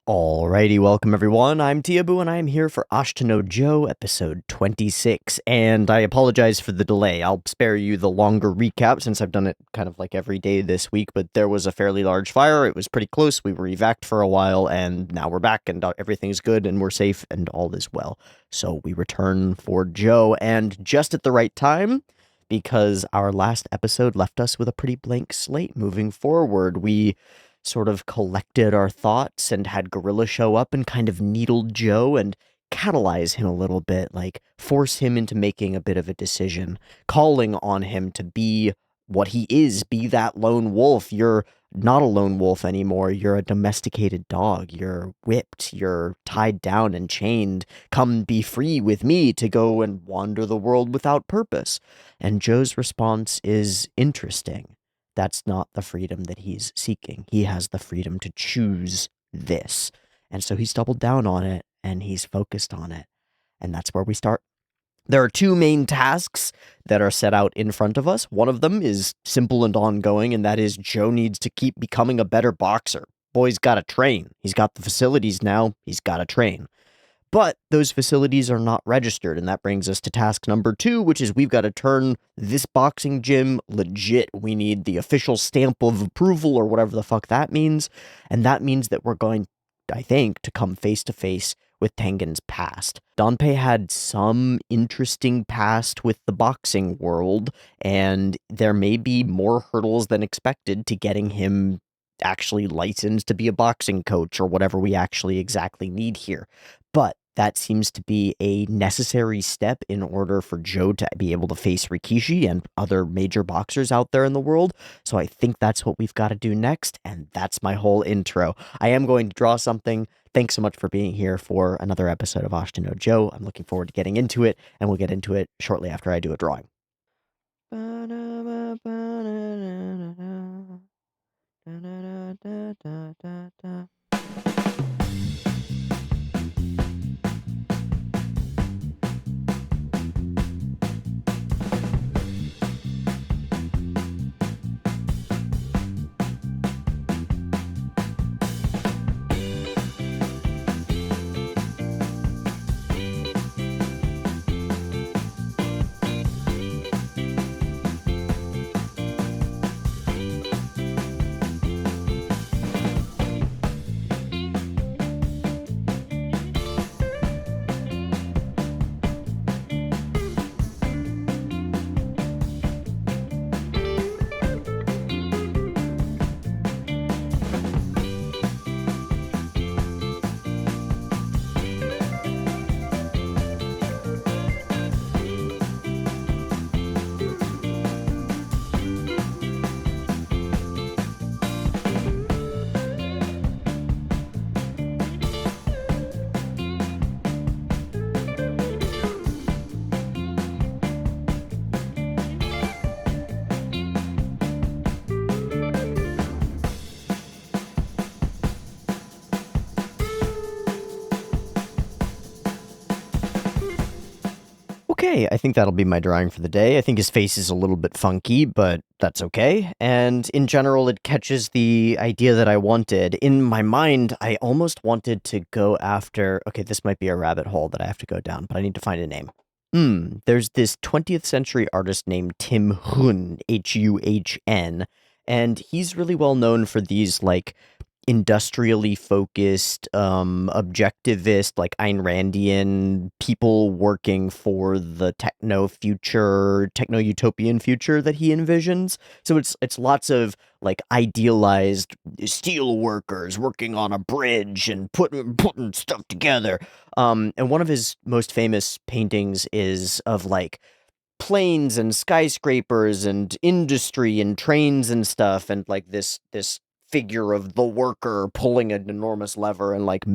Alrighty, welcome everyone. I'm Teeaboo and I'm here for Ashita no Joe, episode 26. And I apologize for the delay. I'll spare you the longer recap since I've done it kind of like every day this week, but there was a fairly large fire. It was pretty close. We were evac for a while and now we're back and everything's good and we're safe and all is well. So we return for Joe and just at the right time because our last episode left us with a pretty blank slate moving forward. We sort of collected our thoughts and had Gorilla show up and kind of needled Joe and catalyze him a little bit, like force him into making a bit of a decision, calling on him to be what he is, be that lone wolf. You're not a lone wolf anymore. You're a domesticated dog. You're whipped. You're tied down and chained. Come be free with me to go and wander the world without purpose. And Joe's response is interesting. That's not the freedom that he's seeking. He has the freedom to choose this. And so he's doubled down on it and he's focused on it. And that's where we start. There are two main tasks that are set out in front of us. One of them is simple and ongoing, and that is Joe needs to keep becoming a better boxer. Boy's got to train. He's got the facilities now. He's got to train. But those facilities are not registered, and that brings us to task number 2, which is we've got to turn this boxing gym legit. We need the official stamp of approval or whatever the fuck that means, and that means that we're going, I think, to come face to face with Tengen's past. Danpei had some interesting past with the boxing world, and there may be more hurdles than expected to getting him actually licensed to be a boxing coach or whatever we actually exactly need here. But that seems to be a necessary step in order for Joe to be able to face Rikishi and other major boxers out there in the world. So I think that's what we've got to do next, and that's my whole intro. I am going to draw something. Thanks so much for being here for another episode of Ashita no Joe. I'm looking forward to getting into it, and we'll get into it shortly after I do a drawing. Okay, I think that'll be my drawing for the day. I think his face is a little bit funky, but that's okay. And in general, it catches the idea that I wanted. In my mind, I almost wanted to go after... Okay, this might be a rabbit hole that I have to go down, but I need to find a name. There's this 20th century artist named Tim Hun, Huhn, and he's really well known for these, like, industrially focused, objectivist, like Ayn Randian people working for the techno utopian future that he envisions. So it's lots of like idealized steel workers working on a bridge and putting stuff together. And one of his most famous paintings is of like planes and skyscrapers and industry and trains and stuff, and like this figure of the worker pulling an enormous lever and like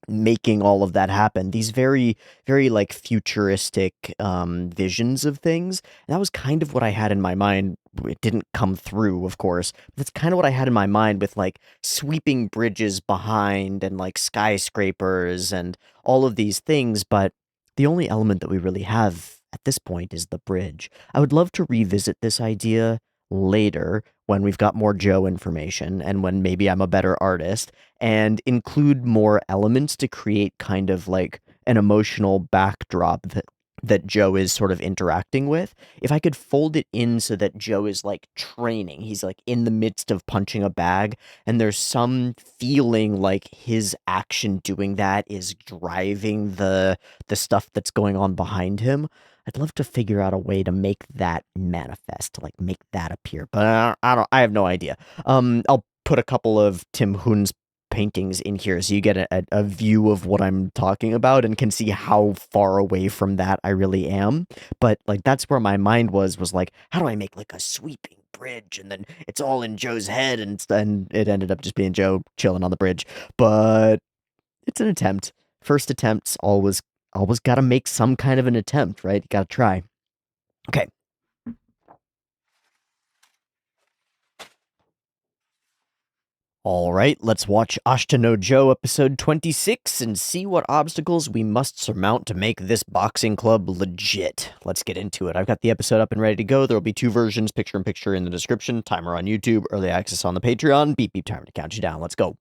making all of that happen. These very, very like futuristic visions of things. And that was kind of what I had in my mind. It didn't come through, of course. But that's kind of what I had in my mind with like sweeping bridges behind and like skyscrapers and all of these things. But the only element that we really have at this point is the bridge. I would love to revisit this idea later when we've got more Joe information and when maybe I'm a better artist and include more elements to create kind of like an emotional backdrop that Joe is sort of interacting with. If I could fold it in so that Joe is like training, he's like in the midst of punching a bag, and there's some feeling like his action doing that is driving the stuff that's going on behind him. I'd love to figure out a way to make that manifest, to like make that appear, but I have no idea. I'll put a couple of Tim Hun's paintings in here so you get a view of what I'm talking about and can see how far away from that I really am. But like that's where my mind was like, how do I make like a sweeping bridge and then it's all in Joe's head and it ended up just being Joe chilling on the bridge. But it's an attempt. First attempts always got to make some kind of an attempt, right? You got to try. Okay. All right, let's watch Ashita no Joe episode 26 and see what obstacles we must surmount to make this boxing club legit. Let's get into it. I've got the episode up and ready to go. There will be two versions, picture in picture in the description, timer on YouTube, early access on the Patreon. Beep beep timer to count you down. Let's go.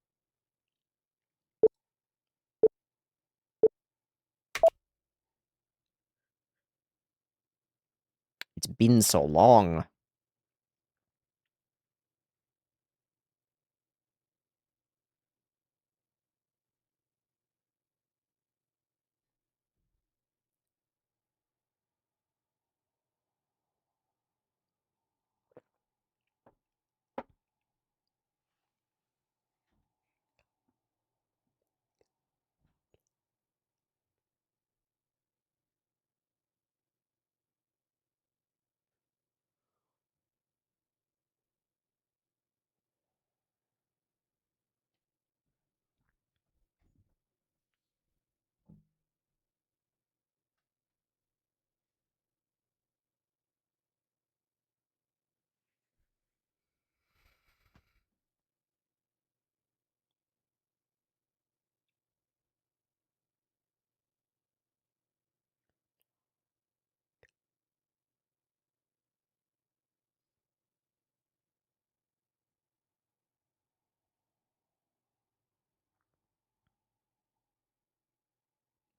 It's been so long.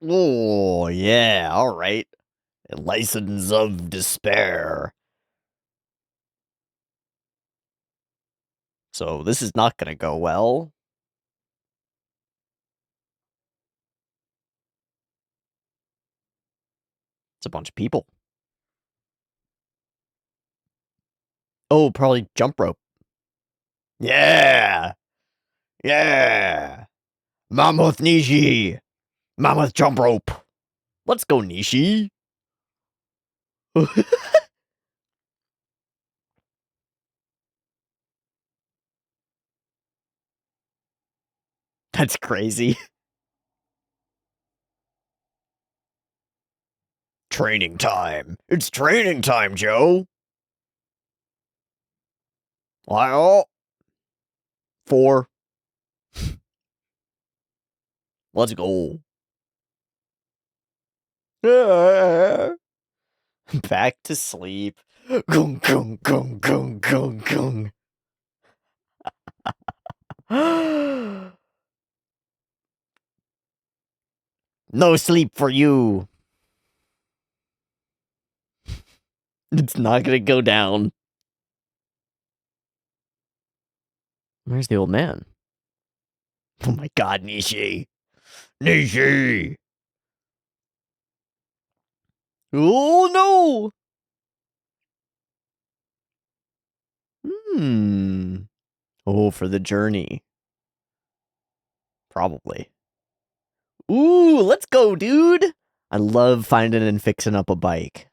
Oh, yeah, all right. License of Despair. So this is not gonna go well. It's a bunch of people. Oh, probably jump rope. Yeah! Yeah! Mammoth Nishi! Mammoth jump rope! Let's go, Nishi! That's crazy. Training time! It's training time, Joe! Wow! 4. Let's go. Back to sleep. Gung, gung, gung, gung, gung, gung. No sleep for you. It's not gonna go down. Where's the old man? Oh my god, Nishi. Nishi! Oh no! Hmm. Oh, for the journey. Probably. Ooh, let's go, dude! I love finding and fixing up a bike.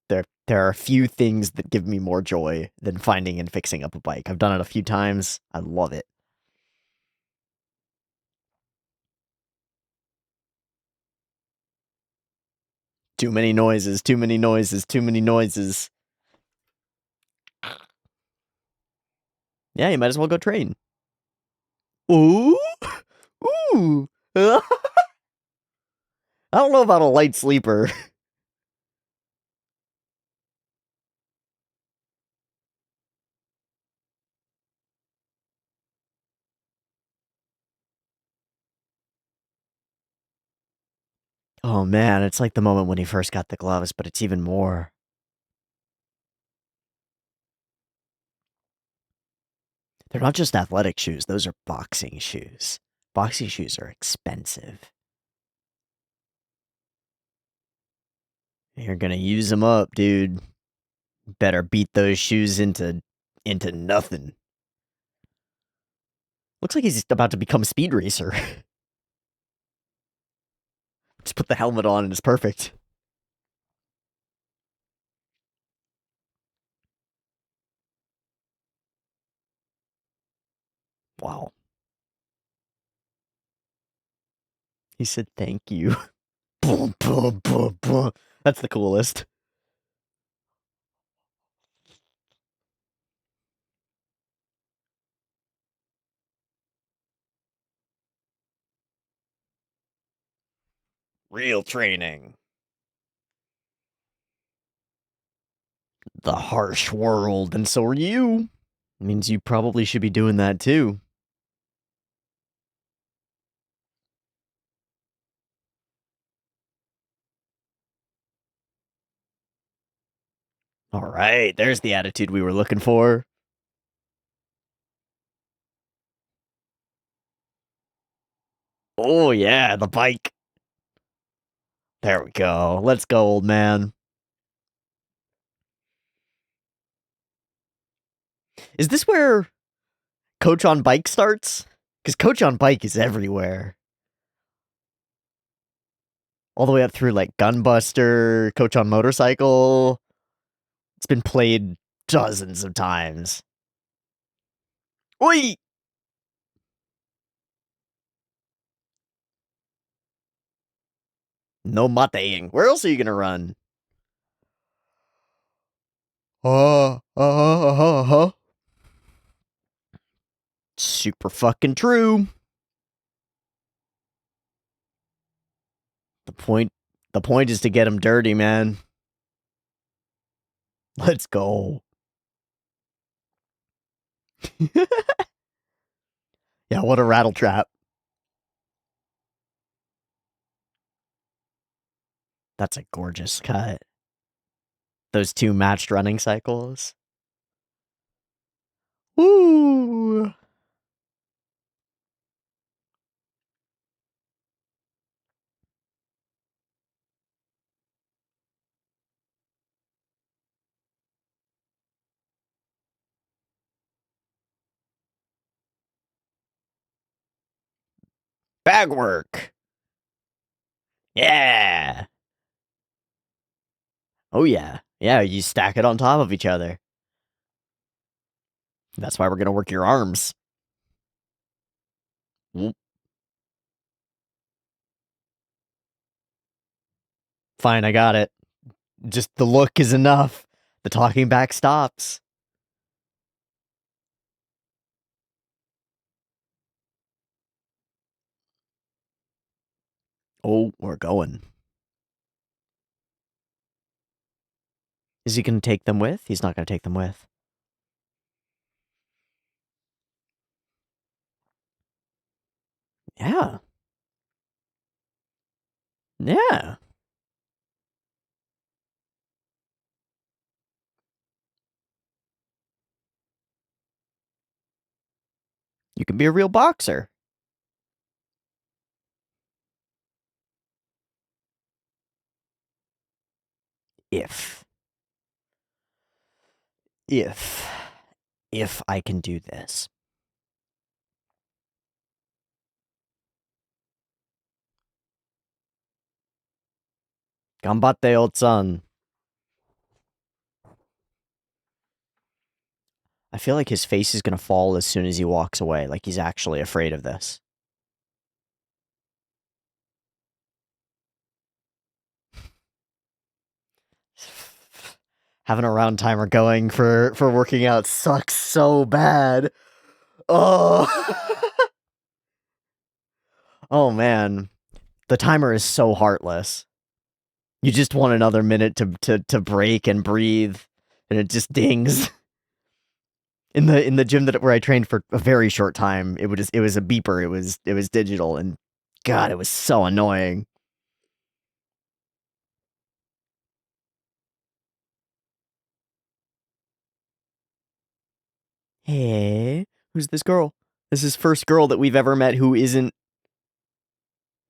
There are a few things that give me more joy than finding and fixing up a bike. I've done it a few times. I love it. Too many noises, too many noises, too many noises. Yeah, you might as well go train. Ooh! Ooh! I don't know about a light sleeper. Oh man, it's like the moment when he first got the gloves, but it's even more. They're not just athletic shoes, those are boxing shoes. Boxing shoes are expensive. You're gonna use them up, dude. Better beat those shoes into nothing. Looks like he's about to become a speed racer. Just put the helmet on and it's perfect. Wow. He said thank you. Boom, boom, boom, boom. That's the coolest. Real training. The harsh world, and so are you. Means you probably should be doing that too. All right, there's the attitude we were looking for. Oh yeah, the bike. There we go. Let's go, old man. Is this where Coach on Bike starts? Because Coach on Bike is everywhere. All the way up through like Gunbuster, Coach on Motorcycle. It's been played dozens of times. Oi! No mateing. Where else are you gonna run? Uh-huh. Super fucking true. The point is to get him dirty, man. Let's go. Yeah, what a rattle trap. That's a gorgeous cut. Those two matched running cycles. Woo! Bag work. Yeah. Oh yeah. Yeah, you stack it on top of each other. That's why we're gonna work your arms. Fine, I got it. Just the look is enough. The talking back stops. Oh, we're going. Is he gonna take them with? He's not gonna take them with. Yeah. Yeah. You can be a real boxer. If. If. If I can do this. Gambate, old son. I feel like his face is gonna fall as soon as he walks away, like he's actually afraid of this. Having a round timer going for working out sucks so bad. Oh. Oh man. The timer is so heartless. You just want another minute to break and breathe, and it just dings. In the gym where I trained for a very short time, it was a beeper. It was digital, and God, it was so annoying. Hey, who's this girl? This is first girl that we've ever met who isn't...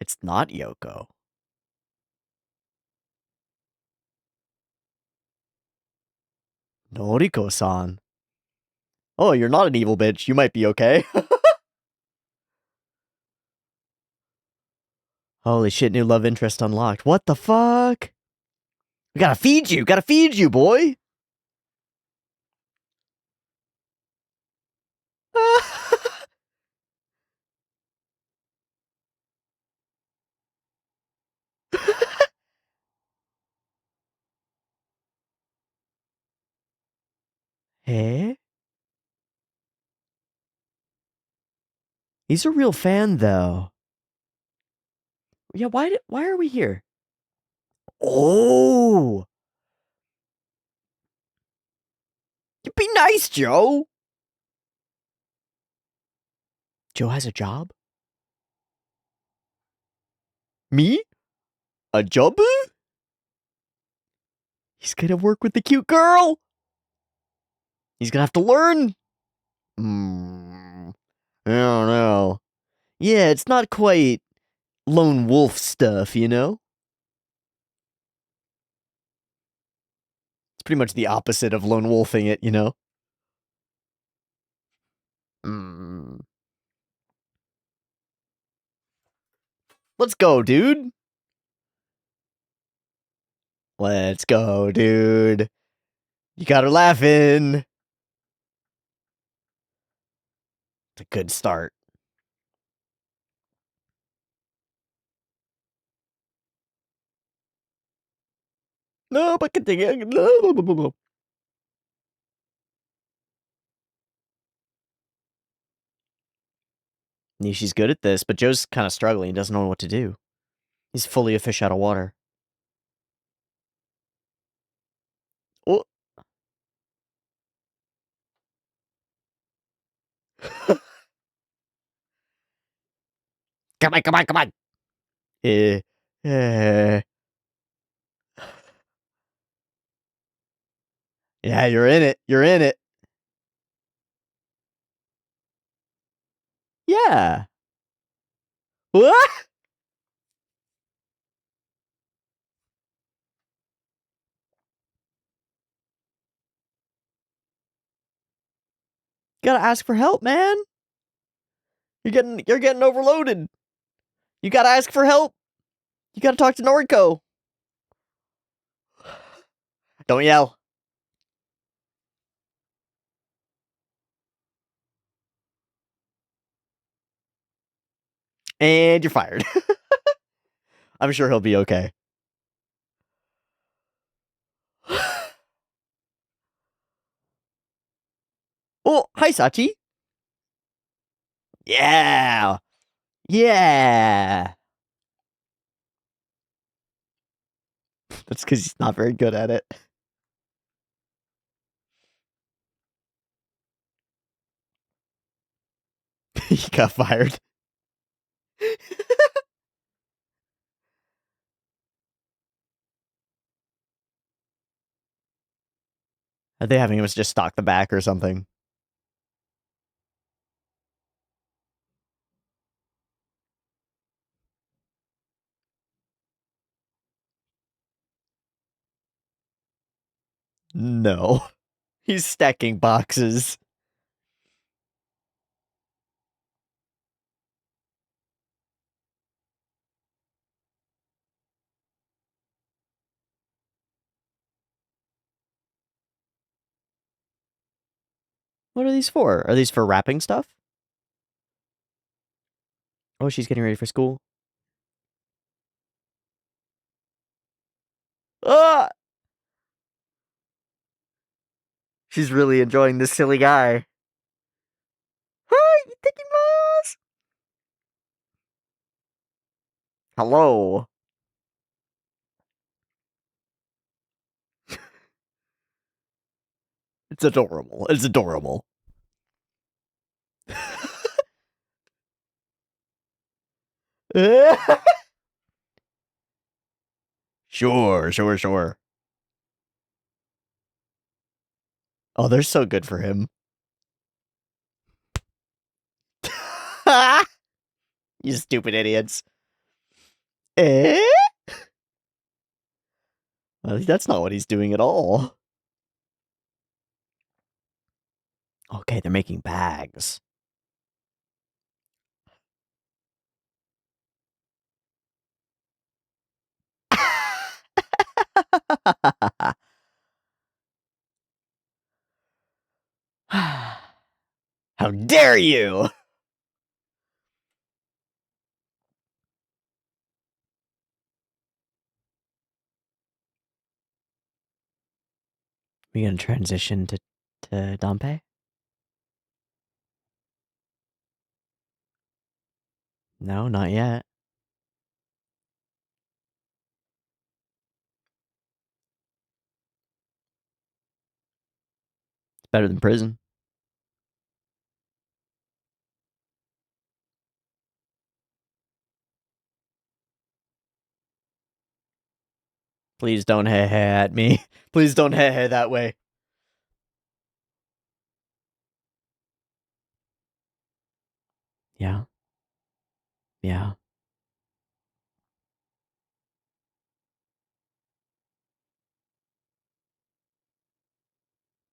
It's not Yoko. Noriko-san. Oh, you're not an evil bitch. You might be okay. Holy shit, new love interest unlocked. What the fuck? We gotta feed you. Gotta feed you, boy. Hey? He's a real fan, though. Yeah, why are we here? Oh! You be nice, Joe! Joe has a job? Me? A job? He's gonna work with the cute girl! He's gonna have to learn! I don't know. Yeah, it's not quite lone wolf stuff, you know? It's pretty much the opposite of lone wolfing it, you know? Let's go, dude! Let's go, dude! You got her laughing! It's a good start. No, but continue. No. Nishi's good at this, but Joe's kind of struggling. He doesn't know what to do. He's fully a fish out of water. Oh. Come on, come on, come on! Eh. Eh. Yeah, you're in it. You're in it. Yeah. What? Gotta ask for help, man. You're getting overloaded. You gotta ask for help. You gotta talk to Noriko. Don't yell. And you're fired. I'm sure he'll be okay. Oh, hi, Sachi. Yeah. Yeah. That's because he's not very good at it. He got fired. Are they having him just stalk the back or something? No. He's stacking boxes. What are these for? Are these for wrapping stuff? Oh, she's getting ready for school. Ah! She's really enjoying this silly guy. Hi, itadakimasu! Hello. It's adorable. It's adorable. Sure, sure, sure. Oh, they're so good for him. You stupid idiots. Eh? Well, that's not what he's doing at all. Okay, they're making bags. How dare you! We gonna transition to Dompe? No, not yet. It's better than prison. Please don't heh at me. Please don't heh that way. Yeah. Yeah.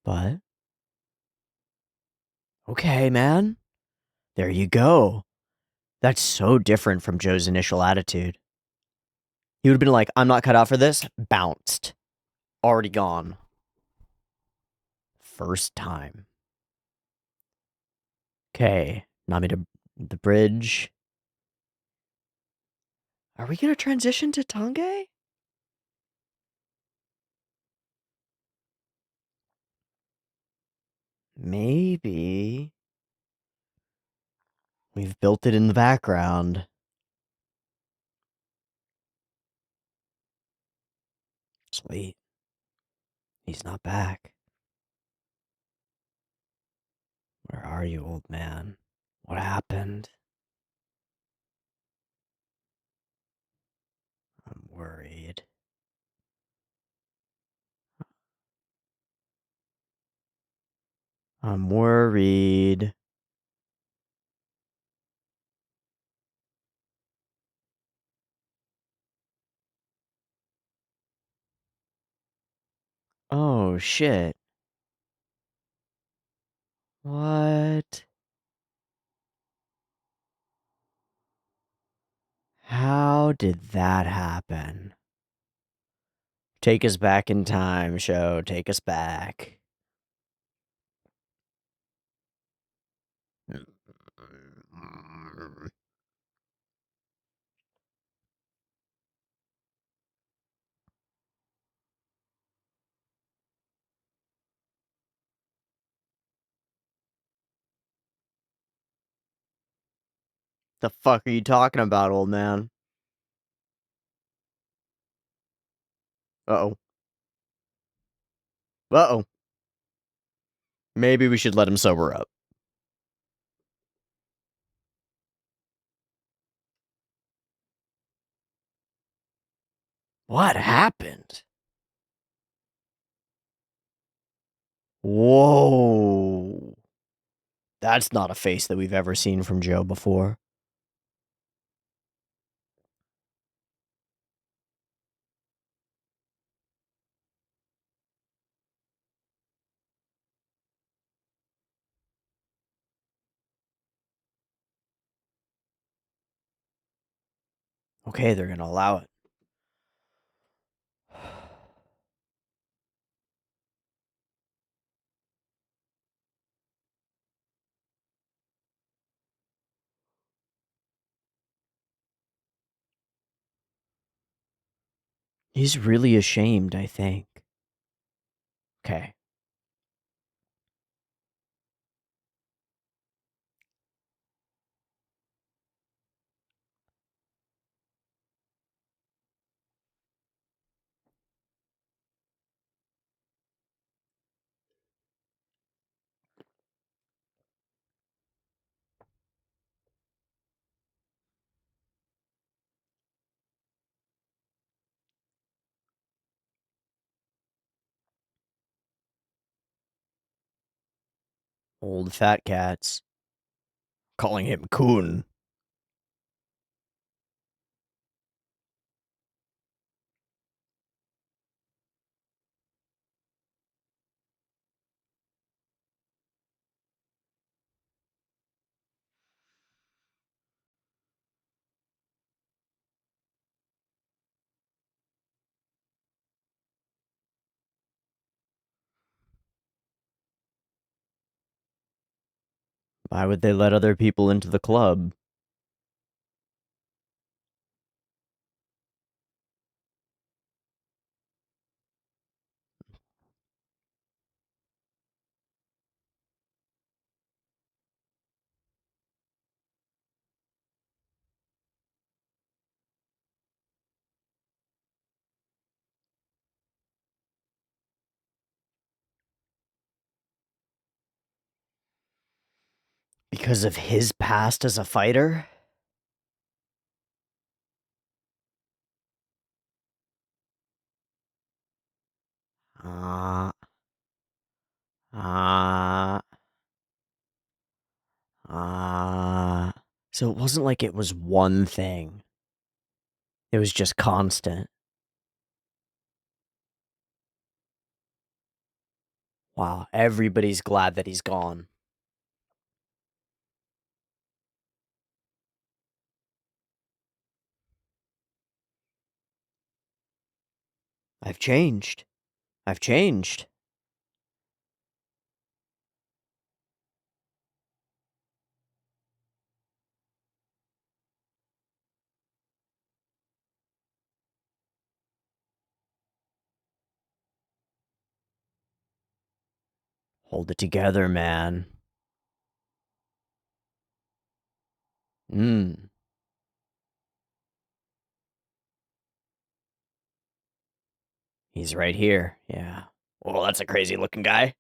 But okay, man. There you go. That's so different from Joe's initial attitude. He would have been like, I'm not cut out for this. Bounced. Already gone. First time. Okay. Nami to the bridge. Are we gonna transition to Tange? Maybe. We've built it in the background. Sweet. He's not back. Where are you, old man? What happened? I'm worried. I'm worried. Oh, shit. What? How did that happen? Take us back in time, show. Take us back. The fuck are you talking about, old man? Uh-oh. Uh-oh. Maybe we should let him sober up. What happened? Whoa. That's not a face that we've ever seen from Joe before. Okay, they're gonna allow it. He's really ashamed, I think. Okay. Old fat cats. Calling him Coon. Why would they let other people into the club? Because of his past as a fighter? Uh, uh, so it wasn't like it was one thing. It was just constant. Wow, everybody's glad that he's gone. I've changed. I've changed. Hold it together, man. Hmm. He's right here. Yeah. Well, that's a crazy looking guy.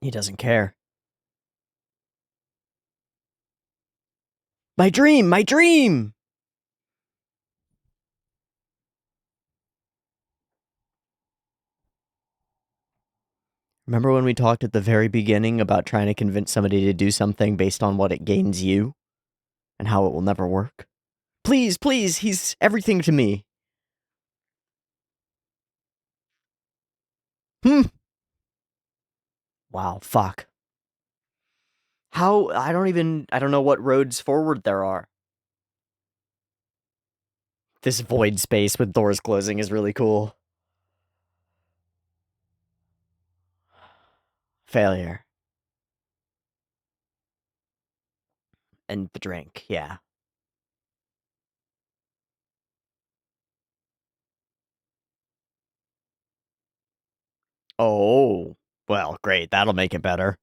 He doesn't care. My dream! My dream! Remember when we talked at the very beginning about trying to convince somebody to do something based on what it gains you? And how it will never work? Please, please, he's everything to me. Hmm. Wow, fuck. How, I don't know what roads forward there are. This void space with doors closing is really cool. Failure. And the drink, yeah. Oh, well, great. That'll make it better.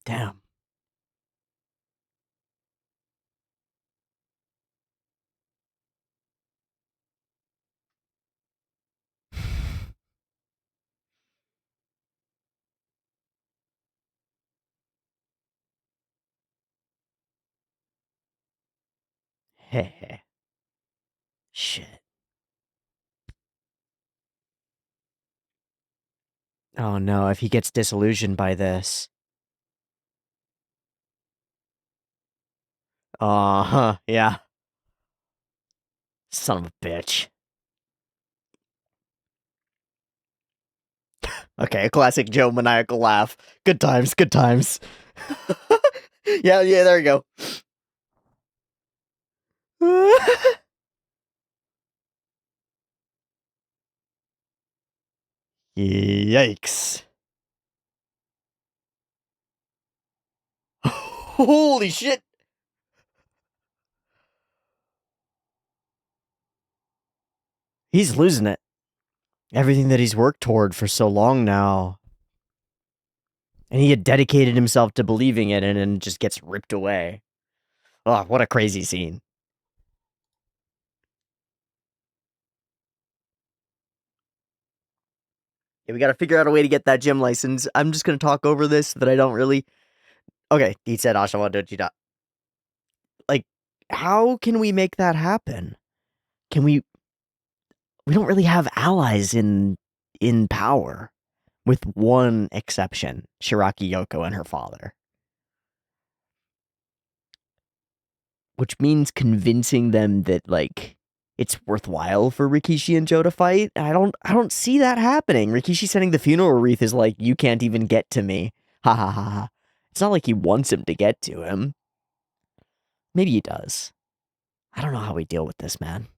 Damn. Heh. Shit. Oh no, if he gets disillusioned by this. Uh-huh, yeah. Son of a bitch. Okay, a classic Joe maniacal laugh. Good times, good times. Yeah, there you go. Yikes. Holy shit. He's losing it. Everything that he's worked toward for so long now. And he had dedicated himself to believing it and then just gets ripped away. Oh, what a crazy scene. Yeah, we gotta figure out a way to get that gym license. I'm just gonna talk over this so that I don't really. Okay, he said Ashawa Dojida. Like, how can we make that happen? Can we don't really have allies in power, with one exception, Shiraki Yoko and her father. Which means convincing them that, like, it's worthwhile for Rikishi and Joe to fight. I don't see that happening. Rikishi sending the funeral wreath is like, you can't even get to me. Ha ha ha ha. It's not like he wants him to get to him. Maybe he does. I don't know how we deal with this, man.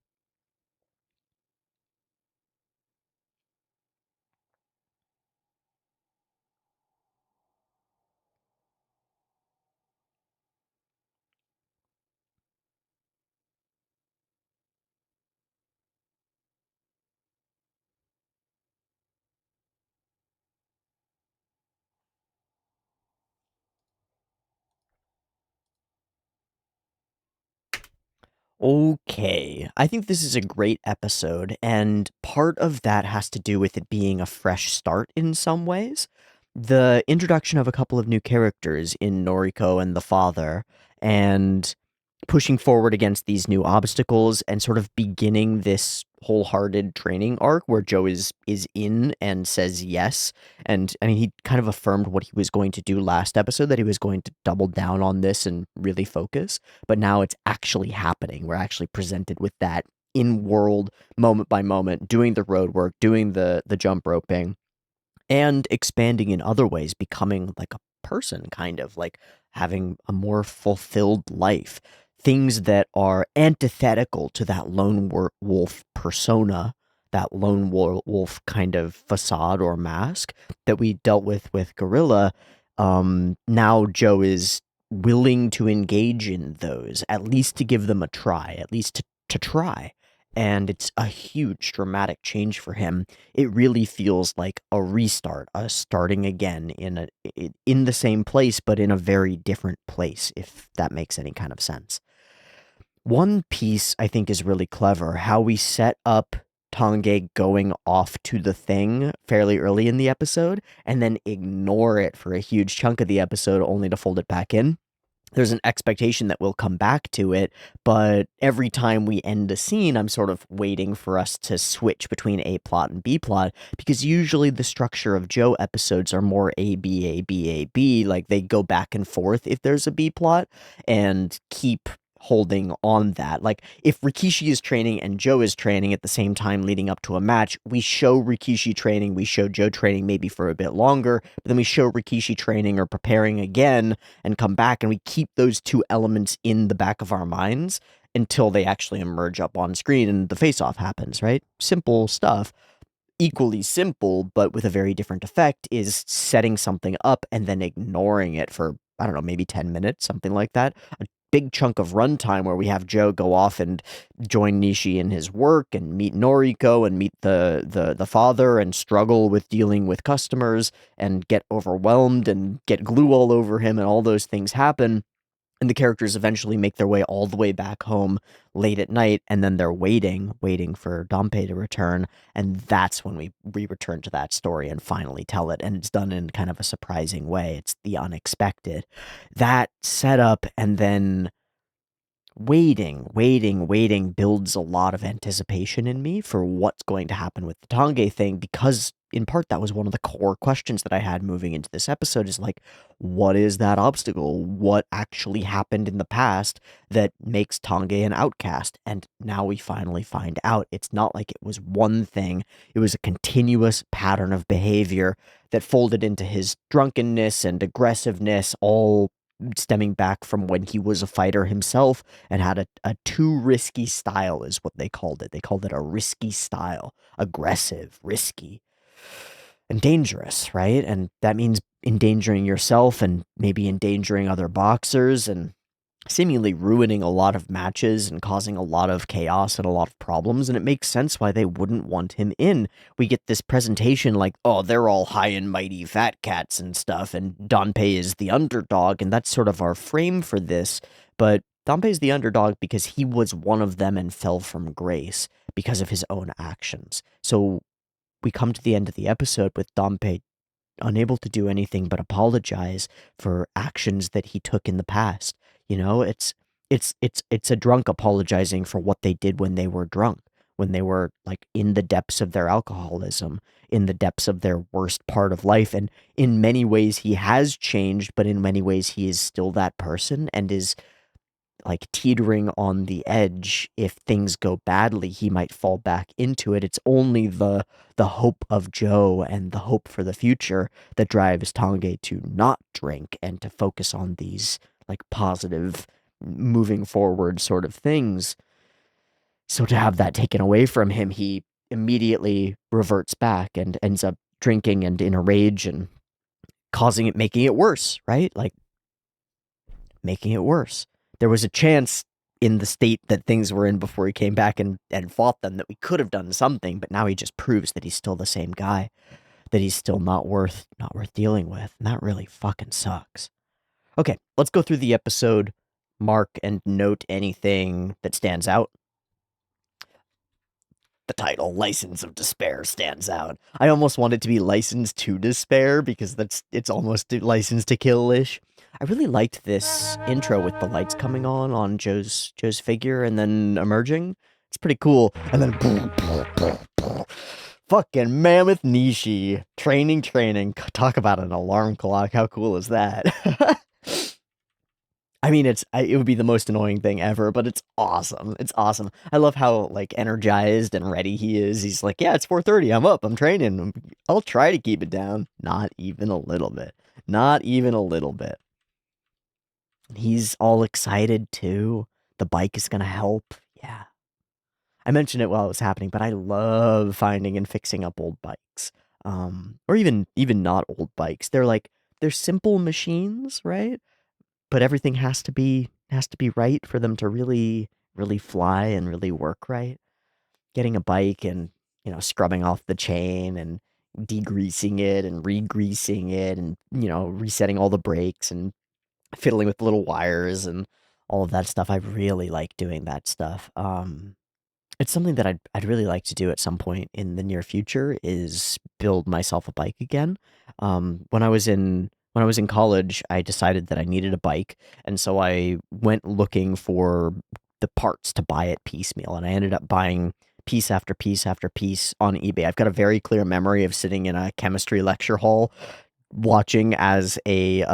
Okay, I think this is a great episode, and part of that has to do with it being a fresh start in some ways. The introduction of a couple of new characters in Noriko and the father, and pushing forward against these new obstacles and sort of beginning this wholehearted training arc where Joe is in and says yes. And I mean, he kind of affirmed what he was going to do last episode, that he was going to double down on this and really focus. But now it's actually happening. We're actually presented with that in world, moment by moment, doing the road work, doing the jump roping, and expanding in other ways, becoming like a person, kind of like having a more fulfilled life. Things that are antithetical to that wolf persona, that wolf kind of facade or mask that we dealt with Gorilla. Now Joe is willing to engage in those, at least to give them a try, at least to try. And it's a huge dramatic change for him. It really feels like a restart, a starting again in the same place, but in a very different place, if that makes any kind of sense. One piece I think is really clever, how we set up Tange going off to the thing fairly early in the episode, and then ignore it for a huge chunk of the episode only to fold it back in. There's an expectation that we'll come back to it, but every time we end a scene, I'm sort of waiting for us to switch between A plot and B plot, because usually the structure of Joe episodes are more A, B, A, B, A, B, like they go back and forth if there's a B plot, and keep holding on that. Like, if Rikishi is training and Joe is training at the same time leading up to a match, we show Rikishi training, we show Joe training maybe for a bit longer, but then we show Rikishi training or preparing again and come back, and we keep those two elements in the back of our minds until they actually emerge up on screen and the face-off happens, right? Simple stuff. Equally simple, but with a very different effect, is setting something up and then ignoring it for, I don't know, maybe 10 minutes, something like that. A big chunk of runtime where we have Joe go off and join Nishi in his work and meet Noriko and meet the father and struggle with dealing with customers and get overwhelmed and get glue all over him, and all those things happen. And the characters eventually make their way all the way back home late at night, and then they're waiting for Dompe to return, and that's when we return to that story and finally tell it, and it's done in kind of a surprising way. It's the unexpected. That setup, and then waiting builds a lot of anticipation in me for what's going to happen with the Tange thing, because in part that was one of the core questions that I had moving into this episode, is like, what is that obstacle? What actually happened in the past that makes Tange an outcast? And now we finally find out. It's not like it was one thing. It was a continuous pattern of behavior that folded into his drunkenness and aggressiveness, all stemming back from when he was a fighter himself and had a too risky style, is what they called it. They called it a risky style. Aggressive, risky, and dangerous, right? And that means endangering yourself and maybe endangering other boxers and seemingly ruining a lot of matches and causing a lot of chaos and a lot of problems, and it makes sense why they wouldn't want him in. We get this presentation like, oh, they're all high and mighty fat cats and stuff, and Danpei is the underdog, and that's sort of our frame for this, but Danpei is the underdog because he was one of them and fell from grace because of his own actions. So we come to the end of the episode with Danpei unable to do anything but apologize for actions that he took in the past. You know, it's a drunk apologizing for what they did when they were drunk, when they were like in the depths of their alcoholism, in the depths of their worst part of life. And in many ways he has changed, but in many ways he is still that person and is like teetering on the edge. If things go badly, he might fall back into it. It's only the hope of Joe and the hope for the future that drives Tange to not drink and to focus on these like positive, moving forward sort of things. So to have that taken away from him, he immediately reverts back and ends up drinking and in a rage and making it worse, right? Like, making it worse. There was a chance in the state that things were in before he came back and fought them that we could have done something, but now he just proves that he's still the same guy, that he's still not worth dealing with, and that really fucking sucks. Okay, let's go through the episode, mark and note anything that stands out. The title, License of Despair, stands out. I almost want it to be License to Despair because it's almost License to Kill-ish. I really liked this intro with the lights coming on Joe's figure and then emerging. It's pretty cool. And then fucking Mammoth Nishi. Training. Talk about an alarm clock. How cool is that? I mean, it would be the most annoying thing ever, but it's awesome. It's awesome. I love how, like, energized and ready he is. He's like, yeah, it's 4:30. I'm up. I'm training. I'll try to keep it down. Not even a little bit. Not even a little bit. He's all excited, too. The bike is going to help. Yeah. I mentioned it while it was happening, but I love finding and fixing up old bikes. Or even not old bikes. They're simple machines, right? But everything has to be right for them to really fly and really work right. Getting a bike and, scrubbing off the chain and degreasing it and re-greasing it and, resetting all the brakes and fiddling with little wires and all of that stuff. I really like doing that stuff. It's something that I'd really like to do at some point in the near future is build myself a bike again. When I was in college, I decided that I needed a bike, and so I went looking for the parts to buy it piecemeal, and I ended up buying piece after piece after piece on eBay. I've got a very clear memory of sitting in a chemistry lecture hall watching as a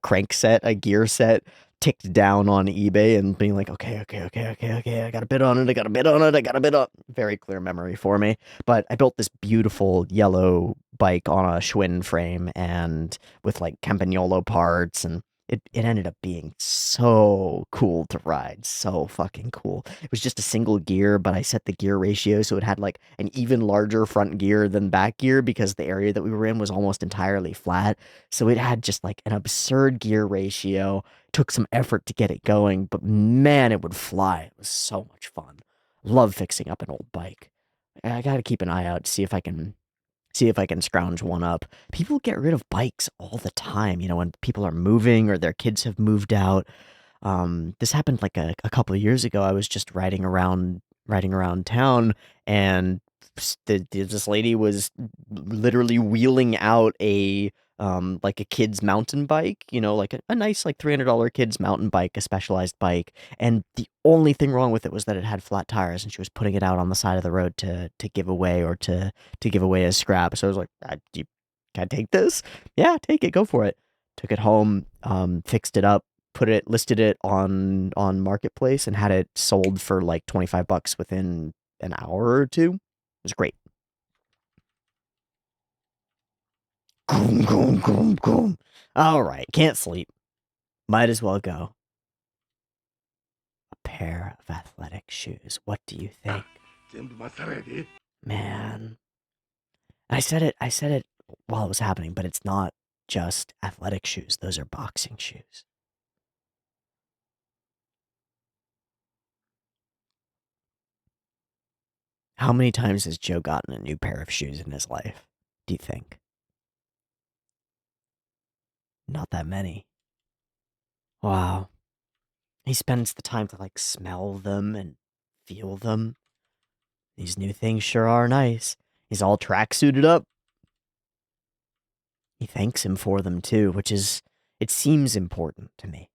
crank set, a gear set ticked down on eBay and being like, okay, I got a bid on it. Very clear memory for me. But I built this beautiful yellow bike on a Schwinn frame and with like Campagnolo parts, and it ended up being so cool to ride. So fucking cool. It was just a single gear, but I set the gear ratio so it had like an even larger front gear than back gear because the area that we were in was almost entirely flat. So it had just like an absurd gear ratio. Took some effort to get it going, but man, it would fly. It was so much fun. Love fixing up an old bike. I gotta keep an eye out to see if I can scrounge one up. People get rid of bikes all the time, when people are moving or their kids have moved out. This happened like a couple of years ago. I was just riding around town, and this lady was literally wheeling out a like a kid's mountain bike, like a nice like $300 kid's mountain bike, a specialized bike, and the only thing wrong with it was that it had flat tires, and she was putting it out on the side of the road to give away or to give away as scrap. So I was like, can I take this? Yeah, take it, go for it. Took it home, fixed it up, listed it on Marketplace, and had it sold for like $25 within an hour or two. It was great. All right, can't sleep. Might as well go. A pair of athletic shoes. What do you think? Man. I said it while it was happening, but it's not just athletic shoes. Those are boxing shoes. How many times has Joe gotten a new pair of shoes in his life, do you think? Not that many. Wow. He spends the time to like smell them and feel them. These new things sure are nice. He's all tracksuited up. He thanks him for them too, it seems important to me.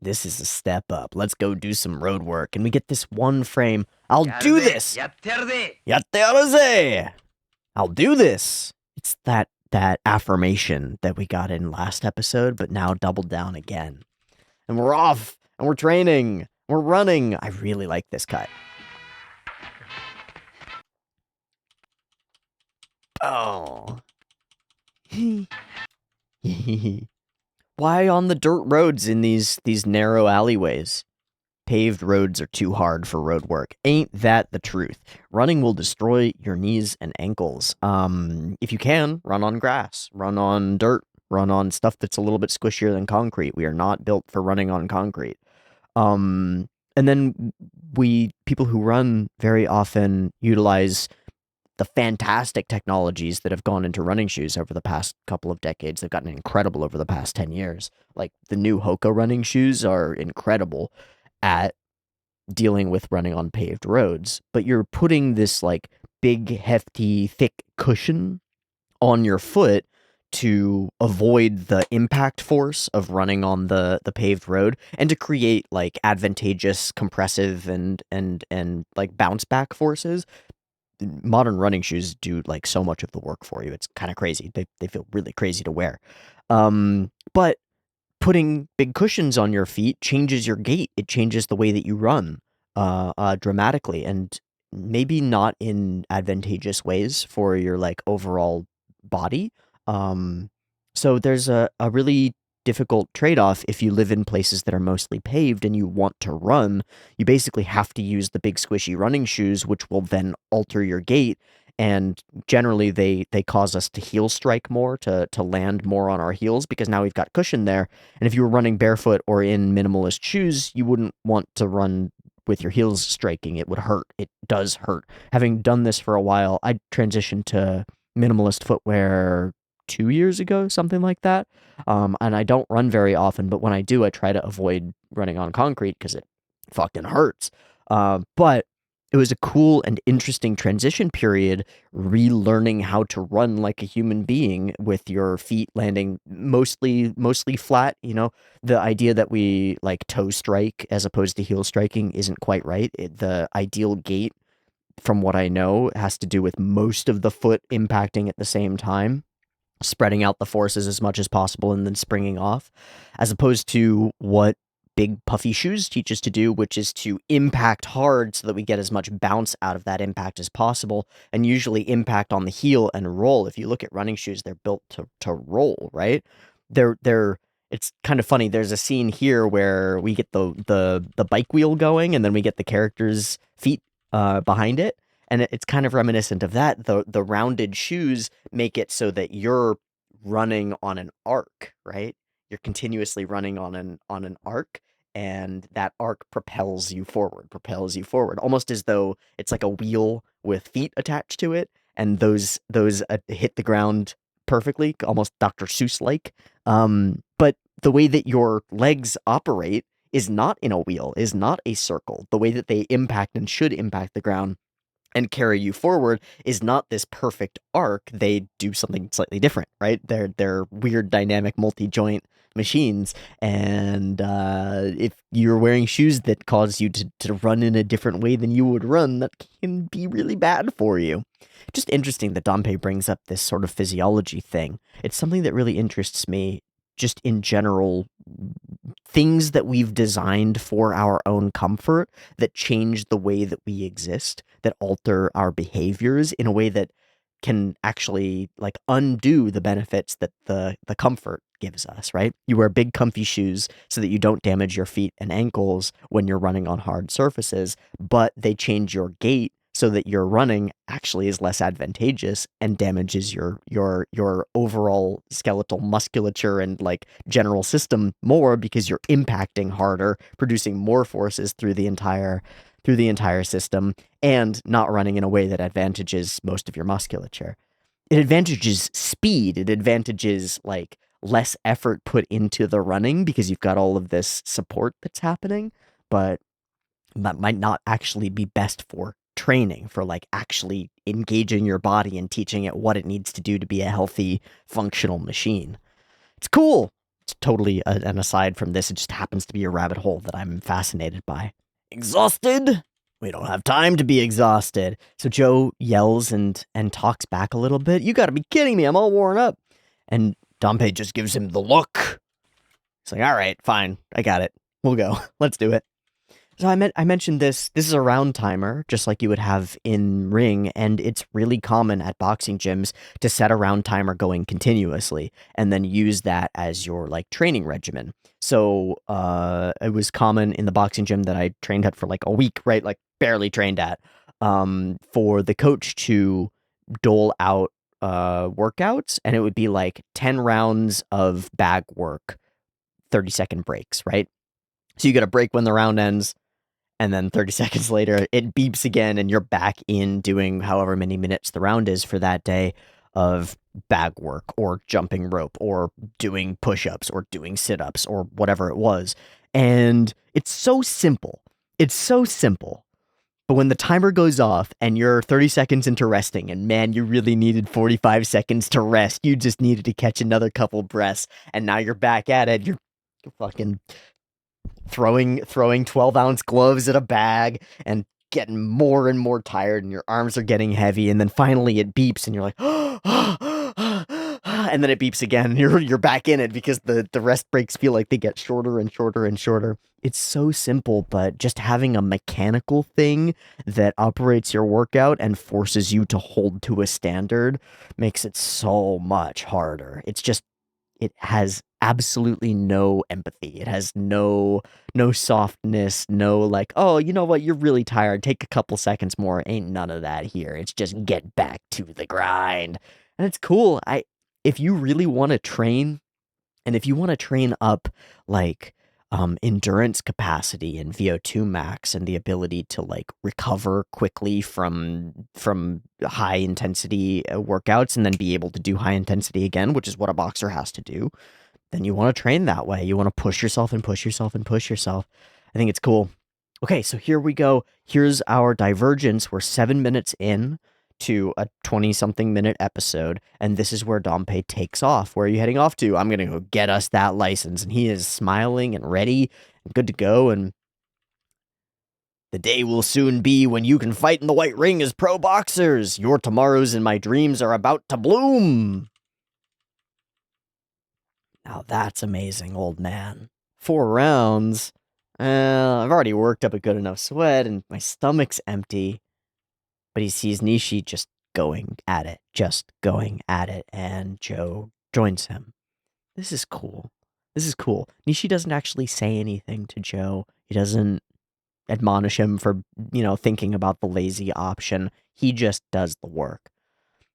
This is a step up. Let's go do some road work. And we get this one frame. I'll do this! Yatte I'll do this! It's that that affirmation that we got in last episode, but now doubled down again. And we're off, and we're training, we're running. I really like this cut. Oh. Why on the dirt roads in these narrow alleyways? Paved roads are too hard for road work. Ain't that the truth? Running will destroy your knees and ankles. If you can, run on grass, run on dirt, run on stuff that's a little bit squishier than concrete. We are not built for running on concrete. And then people who run very often utilize the fantastic technologies that have gone into running shoes over the past couple of decades. They've gotten incredible over the past 10 years. Like the new Hoka running shoes are incredible at dealing with running on paved roads, but you're putting this like big, hefty, thick cushion on your foot to avoid the impact force of running on the paved road and to create like advantageous compressive and like bounce back forces. Modern running shoes do like so much of the work for you. It's kind of crazy. They feel really crazy to wear. But putting big cushions on your feet changes your gait. It changes the way that you run dramatically, and maybe not in advantageous ways for your like overall body. So there's a really difficult trade-off if you live in places that are mostly paved and you want to run. You basically have to use the big squishy running shoes, which will then alter your gait. And generally they cause us to heel strike more, to land more on our heels, because now we've got cushion there. And if you were running barefoot or in minimalist shoes, you wouldn't want to run with your heels striking. It would hurt. It does hurt. Having done this for a while, I transitioned to minimalist footwear 2 years ago, something like that. And I don't run very often, but when I do, I try to avoid running on concrete because it fucking hurts. But it was a cool and interesting transition period, relearning how to run like a human being with your feet landing mostly flat. You know, the idea that we like toe strike as opposed to heel striking isn't quite right. The ideal gait, from what I know, has to do with most of the foot impacting at the same time, spreading out the forces as much as possible and then springing off, as opposed to what big puffy shoes teach us to do, which is to impact hard so that we get as much bounce out of that impact as possible, and usually impact on the heel and roll. If you look at running shoes, they're built to roll, right? It's kind of funny. There's a scene here where we get the bike wheel going, and then we get the character's feet behind it. And it's kind of reminiscent of that. The rounded shoes make it so that you're running on an arc, right? You're continuously running on an arc, and that arc propels you forward, almost as though it's like a wheel with feet attached to it, and those hit the ground perfectly, almost Dr. Seuss like. But the way that your legs operate is not in a wheel, is not a circle. The way that they impact and should impact the ground and carry you forward is not this perfect arc. They do something slightly different, right? They're weird, dynamic, multi-joint machines. And if you're wearing shoes that cause you to run in a different way than you would run, that can be really bad for you. Just interesting that Dompe brings up this sort of physiology thing. It's something that really interests me, just in general, things that we've designed for our own comfort that change the way that we exist, that alter our behaviors in a way that can actually like undo the benefits that the comfort gives us, right? You wear big comfy shoes so that you don't damage your feet and ankles when you're running on hard surfaces, but they change your gait so that your running actually is less advantageous and damages your overall skeletal musculature and like general system more, because you're impacting harder, producing more forces through the entire system, and not running in a way that advantages most of your musculature. It advantages speed. It advantages like less effort put into the running because you've got all of this support that's happening, but that might not actually be best for training, for like actually engaging your body and teaching it what it needs to do to be a healthy, functional machine. It's cool. It's totally an aside from this. It just happens to be a rabbit hole that I'm fascinated by. Exhausted? We don't have time to be exhausted. So Joe yells and talks back a little bit. You gotta be kidding me, I'm all worn up. And Dompe just gives him the look. He's like, all right, fine, I got it. We'll go. Let's do it. So I mentioned this. This is a round timer, just like you would have in ring, and it's really common at boxing gyms to set a round timer going continuously, and then use that as your like training regimen. So it was common in the boxing gym that I trained at for like a week, right? Like barely trained at, for the coach to dole out workouts, and it would be like 10 rounds of bag work, 30-second breaks, right? So you get a break when the round ends, and then 30 seconds later, it beeps again, and you're back in doing however many minutes the round is for that day of bag work or jumping rope or doing push-ups or doing sit-ups or whatever it was. And it's so simple. It's so simple. But when the timer goes off and you're 30 seconds into resting, and man, you really needed 45 seconds to rest, you just needed to catch another couple breaths, and now you're back at it. You're fucking throwing 12-ounce gloves at a bag and getting more and more tired, and your arms are getting heavy, and then finally it beeps and you're like, and then it beeps again, and you're back in it because the rest breaks feel like they get shorter and shorter and shorter. It's so simple, but just having a mechanical thing that operates your workout and forces you to hold to a standard makes it so much harder. It has absolutely no empathy. It has no softness, no like, oh, you know what, you're really tired, take a couple seconds more. Ain't none of that here. It's just get back to the grind. And it's cool. If you really want to train, and if you want to train up like endurance capacity and VO2 max and the ability to like recover quickly from high intensity workouts and then be able to do high intensity again, which is what a boxer has to do, then you want to train that way. You want to push yourself and push yourself and push yourself. I think it's cool. Okay, so here we go. Here's our divergence. We're 7 minutes in to a 20-something minute episode, and this is where Dompe takes off. Where are you heading off to? I'm going to go get us that license. And he is smiling and ready and good to go, and the day will soon be when you can fight in the white ring as pro boxers. Your tomorrows and my dreams are about to bloom. Now that's amazing, old man. 4 rounds. I've already worked up a good enough sweat, and my stomach's empty. But he sees Nishi just going at it, and Joe joins him. This is cool. Nishi doesn't actually say anything to Joe. He doesn't admonish him for, thinking about the lazy option. He just does the work.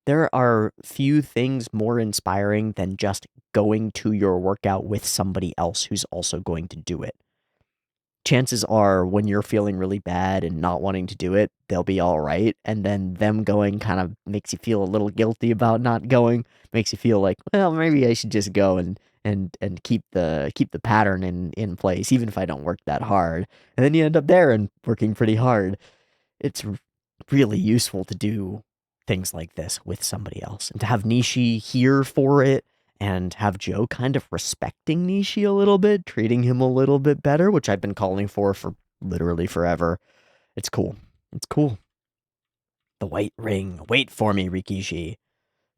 There are few things more inspiring than just going to your workout with somebody else who's also going to do it. Chances are when you're feeling really bad and not wanting to do it, they'll be all right. And then them going kind of makes you feel a little guilty about not going, makes you feel like, well, maybe I should just go and keep the pattern in place, even if I don't work that hard. And then you end up there and working pretty hard. It's really useful to do things like this with somebody else, and to have Nishi here for it, and have Joe kind of respecting Nishi a little bit, treating him a little bit better, which I've been calling for literally forever. It's cool. It's cool. The white ring. Wait for me, Rikishi.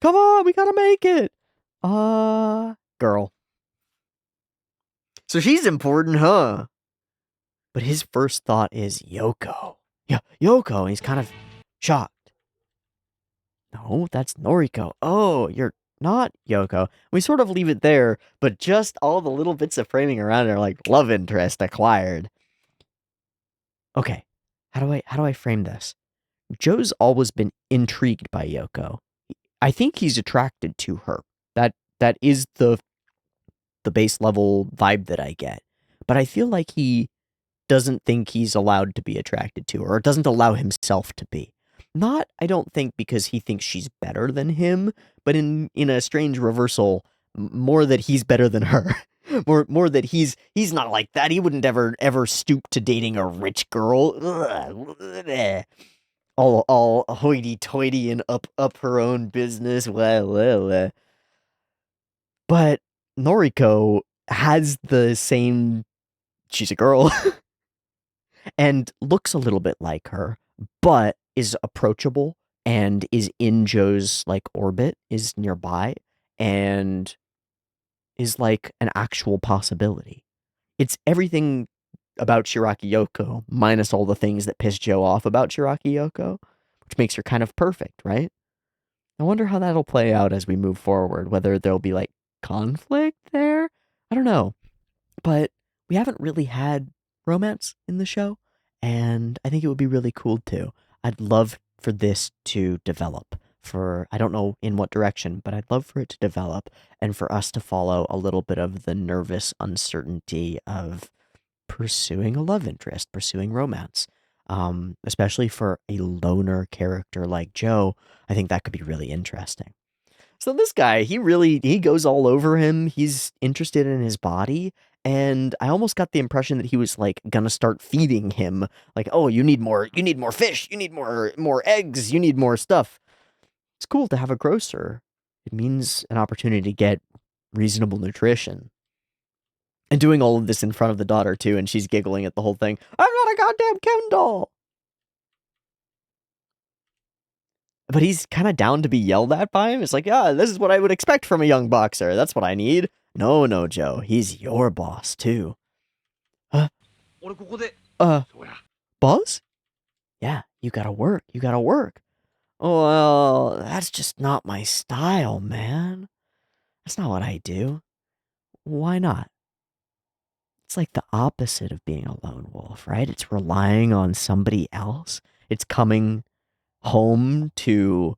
Come on, we gotta make it. Girl. So she's important, huh? But his first thought is Yoko. Yeah, Yoko. And he's kind of shocked. No, that's Noriko. Oh, you're not Yoko. We sort of leave it there, but just all the little bits of framing around it are like love interest acquired. Okay, how do I frame this? Joe's always been intrigued by Yoko. I think he's attracted to her. That is the base level vibe that I get. But I feel like he doesn't think he's allowed to be attracted to her, or doesn't allow himself to be. Not, I don't think, because he thinks she's better than him, but in a strange reversal, more that he's better than her. more that he's not like that. He wouldn't ever stoop to dating a rich girl. Ugh. All hoity-toity and up her own business. Well. But Noriko has the same. She's a girl. and looks a little bit like her, but is approachable and is in Joe's like orbit, is nearby, and is like an actual possibility. It's everything about Shiraki Yoko, minus all the things that piss Joe off about Shiraki Yoko, which makes her kind of perfect, right? I wonder how that'll play out as we move forward, whether there'll be like conflict there. I don't know. But we haven't really had romance in the show, and I think it would be really cool too. I'd love for this to develop. For I don't know in what direction, but I'd love for it to develop and for us to follow a little bit of the nervous uncertainty of pursuing a love interest, pursuing romance. Especially for a loner character like Joe, I think that could be really interesting. So this guy, he goes all over him. He's interested in his body, and I almost got the impression that he was like gonna start feeding him. Like, oh, you need more fish, you need more eggs, you need more stuff. It's cool to have a grocer. It means an opportunity to get reasonable nutrition. And doing all of this in front of the daughter too, and she's giggling at the whole thing. I'm not a goddamn Ken doll. But he's kind of down to be yelled at by him. It's like, yeah, this is what I would expect from a young boxer. That's what I need. No, no, Joe. He's your boss, too. Huh? Uh, Buzz? Yeah, you gotta work. You gotta work. Well, that's just not my style, man. That's not what I do. Why not? It's like the opposite of being a lone wolf, right? It's relying on somebody else. It's coming home to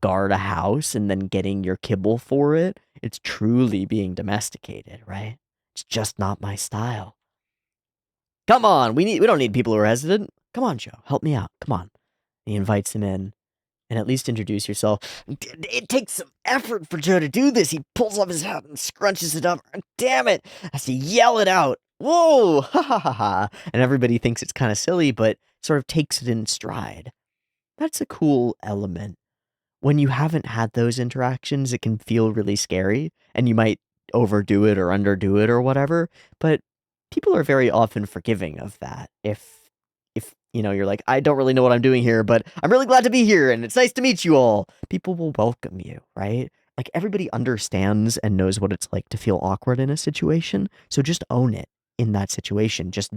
guard a house and then getting your kibble for it. It's truly being domesticated, right? It's just not my style. Come on, we don't need people who are hesitant. Come on, Joe, help me out. Come on. He invites him in, and at least introduce yourself. It takes some effort for Joe to do this. He pulls off his hat and scrunches it up. Damn it! Has to yell it out. Whoa! Ha ha ha ha! And everybody thinks it's kind of silly, but sort of takes it in stride. That's a cool element. When you haven't had those interactions, it can feel really scary, and you might overdo it or underdo it or whatever, but people are very often forgiving of that. If you're like, I don't really know what I'm doing here, but I'm really glad to be here, and it's nice to meet you all. People will welcome you, right? Like, everybody understands and knows what it's like to feel awkward in a situation, so just own it in that situation. Just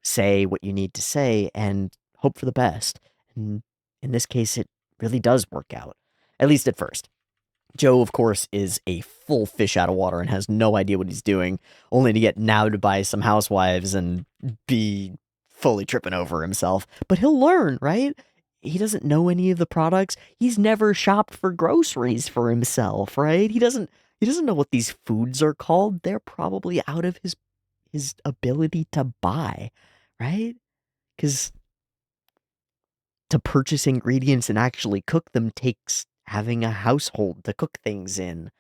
say what you need to say, and hope for the best. And in this case, it really does work out, at least at first. Joe, of course, is a full fish out of water and has no idea what he's doing, only to get nabbed by some housewives and be fully tripping over himself. But he'll learn, right? He doesn't know any of the products. He's never shopped for groceries for himself, right? He doesn't know what these foods are called. They're probably out of his ability to buy, right? Because to purchase ingredients and actually cook them takes having a household to cook things in.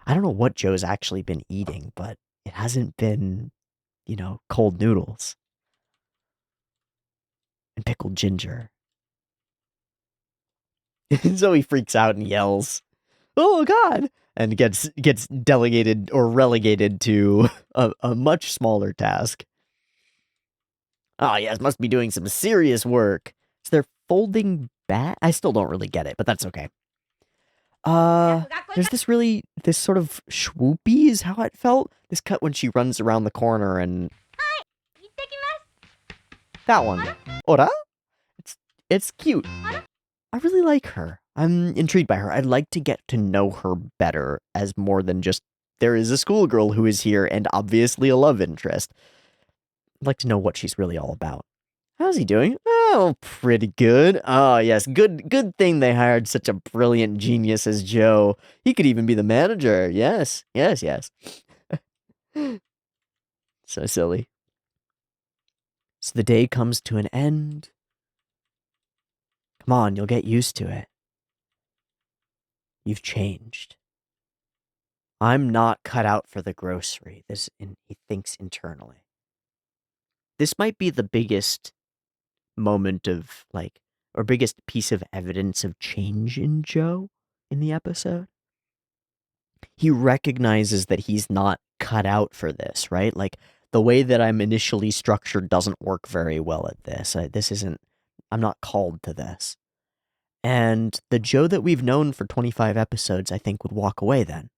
I don't know what Joe's actually been eating, but it hasn't been, cold noodles and pickled ginger. So he freaks out and yells, "Oh God!" and gets delegated or relegated to a much smaller task. Oh yes, must be doing some serious work. So they're folding back. I still don't really get it, but that's okay. There's this sort of swoopy is how it felt. This cut when she runs around the corner and that one. Ora? It's cute. I really like her. I'm intrigued by her. I'd like to get to know her better as more than just there is a schoolgirl who is here and obviously a love interest. I'd like to know what she's really all about. How's he doing? Oh, pretty good. Oh, yes. Good thing they hired such a brilliant genius as Joe. He could even be the manager. Yes. Yes, yes. So silly. So the day comes to an end. Come on, you'll get used to it. You've changed. I'm not cut out for the grocery. He thinks internally. This might be the biggest moment of or biggest piece of evidence of change in Joe in the episode. He recognizes that he's not cut out for this, right? Like the way that I'm initially structured doesn't work very well at this. I'm not called to this. And the Joe that we've known for 25 episodes, I think, would walk away then.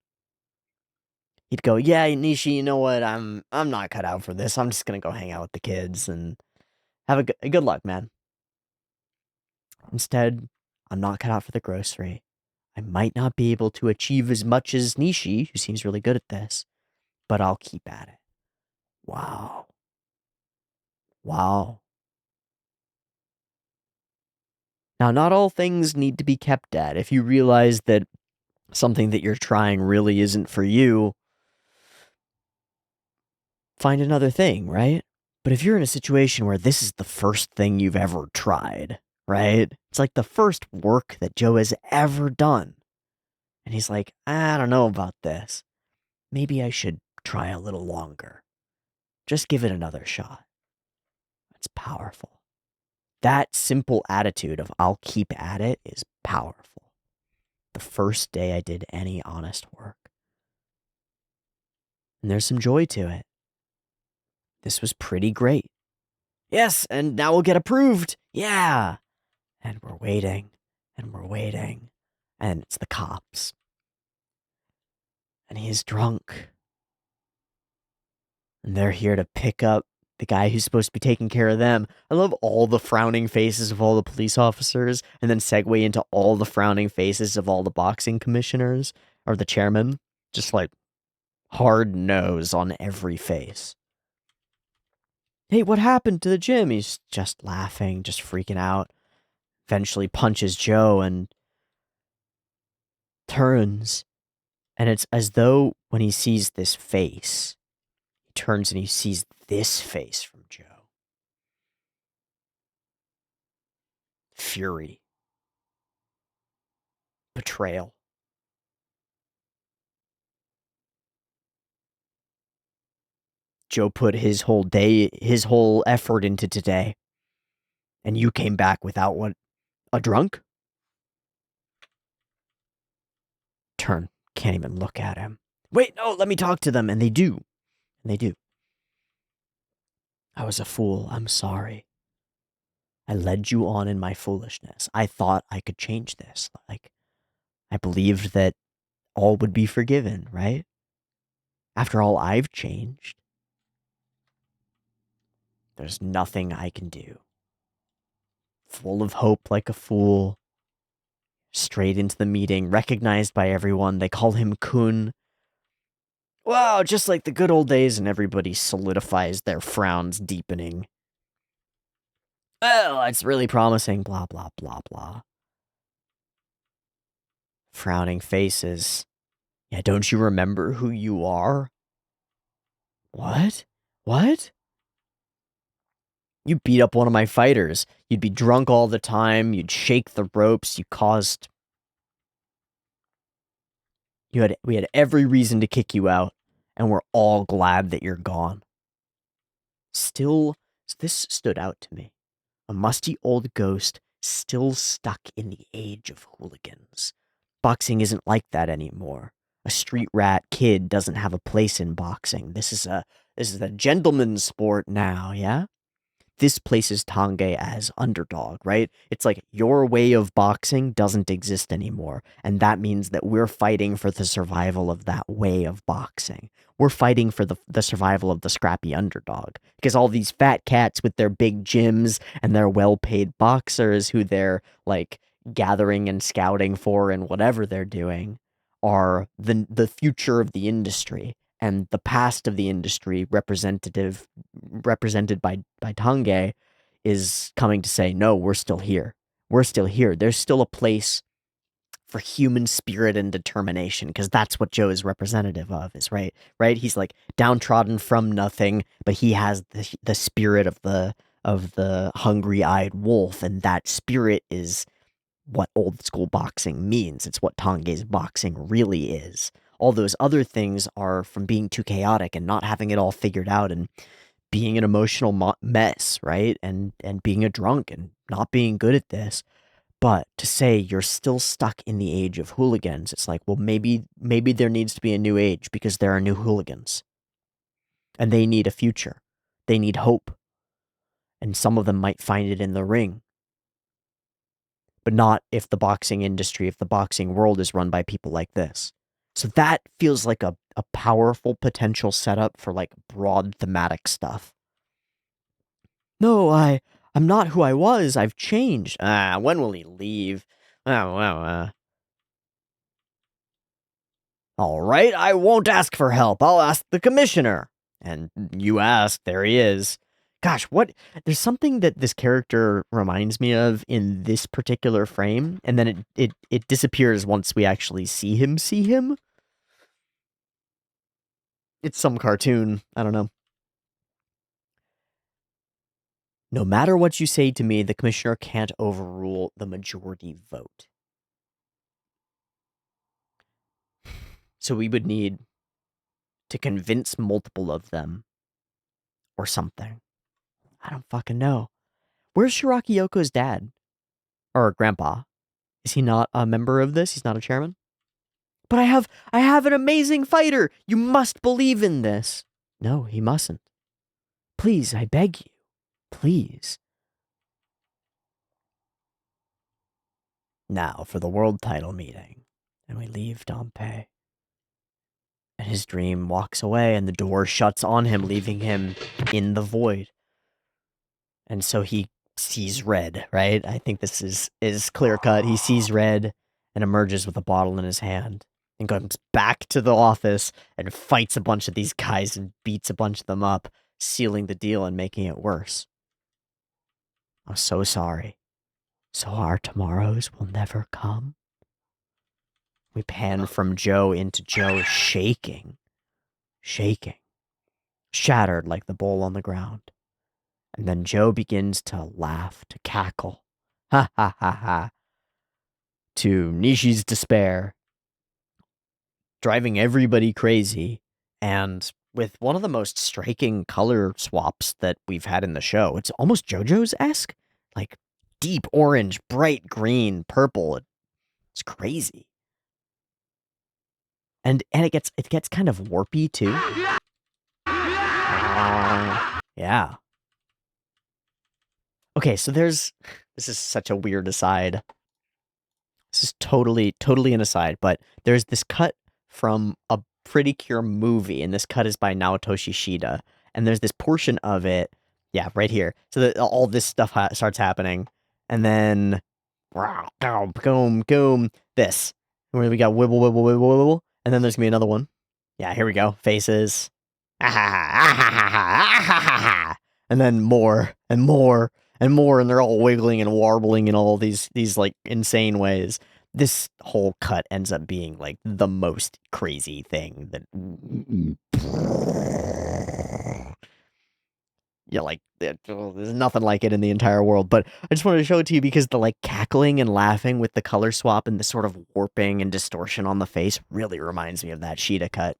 He'd go, yeah, Nishi, you know what? I'm not cut out for this. I'm just gonna go hang out with the kids and have a good luck, man. Instead, I'm not cut out for the grocery. I might not be able to achieve as much as Nishi, who seems really good at this, but I'll keep at it. Wow. Wow. Now, not all things need to be kept at. If you realize that something that you're trying really isn't for you, find another thing, right? But if you're in a situation where this is the first thing you've ever tried, right? It's like the first work that Joe has ever done. And he's like, I don't know about this. Maybe I should try a little longer. Just give it another shot. That's powerful. That simple attitude of I'll keep at it is powerful. The first day I did any honest work. And there's some joy to it. This was pretty great. Yes, and now we'll get approved. Yeah. And we're waiting, and we're waiting, and it's the cops. And he's drunk. And they're here to pick up the guy who's supposed to be taking care of them. I love all the frowning faces of all the police officers, and then segue into all the frowning faces of all the boxing commissioners, or the chairman. Just like, hard nose on every face. Hey, what happened to the gym? He's just laughing, just freaking out. Eventually punches Joe and turns. And it's as though when he sees this face, he turns and he sees this face from Joe. Fury. Betrayal. Joe put his whole effort into today. And you came back without what? A drunk? Turn. Can't even look at him. Wait, no, let me talk to them. And they do. And they do. I was a fool. I'm sorry. I led you on in my foolishness. I thought I could change this. Like, I believed that all would be forgiven, right? After all, I've changed. There's nothing I can do. Full of hope like a fool. Straight into the meeting, recognized by everyone. They call him Kun. Wow, just like the good old days, and everybody solidifies their frowns deepening. Well, it's really promising, blah, blah, blah, blah. Frowning faces. Yeah, don't you remember who you are? What? What? You beat up one of my fighters. You'd be drunk all the time. You'd shake the ropes. We had every reason to kick you out, and we're all glad that you're gone. Still, this stood out to me. A musty old ghost still stuck in the age of hooligans. Boxing isn't like that anymore. A street rat kid doesn't have a place in boxing. This is a gentleman's sport now, yeah? This places Tange as underdog, right? It's like your way of boxing doesn't exist anymore. And that means that we're fighting for the survival of that way of boxing. We're fighting for the survival of the scrappy underdog. Because all these fat cats with their big gyms and their well-paid boxers who they're like gathering and scouting for and whatever they're doing are the future of the industry. And the past of the industry represented by Tange is coming to say, no, we're still here. We're still here. There's still a place for human spirit and determination, because that's what Joe is representative of, is right? He's like downtrodden from nothing, but he has the spirit of the hungry-eyed wolf, and that spirit is what old school boxing means. It's what Tange's boxing really is. All those other things are from being too chaotic and not having it all figured out and being an emotional mess, right? And being a drunk and not being good at this. But to say you're still stuck in the age of hooligans, it's like, well, maybe there needs to be a new age because there are new hooligans. and they need a future. They need hope. And some of them might find it in the ring. But not if the boxing industry, if the boxing world is run by people like this. So that feels like a powerful potential setup for like broad thematic stuff. No, I'm not who I was. I've changed. When will he leave? Well, all right, I won't ask for help. I'll ask the commissioner. And you ask, there he is. Gosh, there's something that this character reminds me of in this particular frame, and then it disappears once we actually see him. It's some cartoon. I don't know. No matter what you say to me, the commissioner can't overrule the majority vote. So we would need to convince multiple of them or something. I don't fucking know. Where's Shiraki Yoko's dad? Or grandpa? Is he not a member of this? He's not a chairman? But I have an amazing fighter! You must believe in this! No, he mustn't. Please, I beg you. Please. Now for the world title meeting. And we leave Dompe. And his dream walks away and the door shuts on him, leaving him in the void. And so he sees red, right? I think this is clear cut. He sees red and emerges with a bottle in his hand and comes back to the office and fights a bunch of these guys and beats a bunch of them up, sealing the deal and making it worse. I'm so sorry. So our tomorrows will never come? We pan from Joe into Joe shaking, shattered like the bowl on the ground. And then Joe begins to laugh, to cackle. Ha ha ha ha. To Nishi's despair, driving everybody crazy, and with one of the most striking color swaps that we've had in the show. It's almost JoJo's-esque. Like, deep orange, bright green, purple. It's crazy. And it gets kind of warpy, too. Yeah. Okay, so this is such a weird aside. This is totally an aside, but there's this cut from a Pretty Cure movie, and this cut is by Naotoshi Shida, and there's this portion of it, yeah, right here. So that all this stuff starts happening, and then, boom, this, where we got wibble, wibble, wibble, wibble, and then there's gonna be another one. Yeah, here we go, faces, and then more, and more, and more, and they're all wiggling and warbling in all these like insane ways. This whole cut ends up being like the most crazy thing that yeah, like there's nothing like it in the entire world. But I just wanted to show it to you because the like cackling and laughing with the color swap and the sort of warping and distortion on the face really reminds me of that Sheeta cut.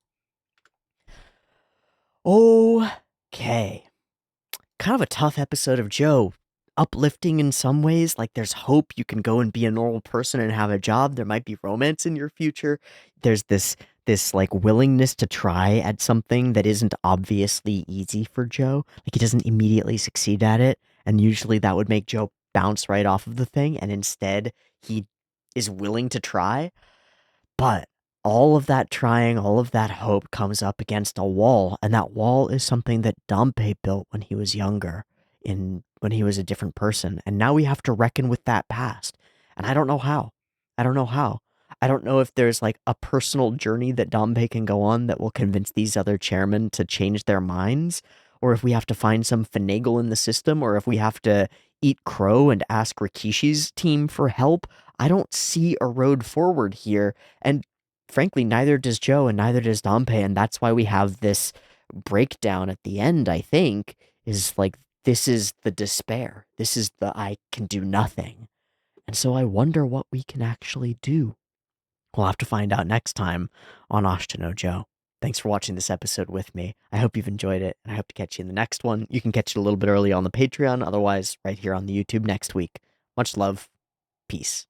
Okay. Kind of a tough episode of Joe. Uplifting in some ways, like there's hope you can go and be a normal person and have a job. There might be romance in your future. There's this like willingness to try at something that isn't obviously easy for Joe. Like he doesn't immediately succeed at it, and usually that would make Joe bounce right off of the thing, and instead he is willing to try. But all of that trying, all of that hope comes up against a wall, and that wall is something that Dompe built when he was younger, when he was a different person, and now we have to reckon with that past. And I don't know how. I don't know if there's like a personal journey that Dompe can go on that will convince these other chairmen to change their minds, or if we have to find some finagle in the system, or if we have to eat crow and ask Rikishi's team for help. I don't see a road forward here, and frankly, neither does Joe and neither does Dompe, and that's why we have this breakdown at the end, I think, is like, this is the despair. This is the I can do nothing. And so I wonder what we can actually do. We'll have to find out next time on Ashita no Joe. Thanks for watching this episode with me. I hope you've enjoyed it, and I hope to catch you in the next one. You can catch it a little bit early on the Patreon, otherwise right here on the YouTube next week. Much love. Peace.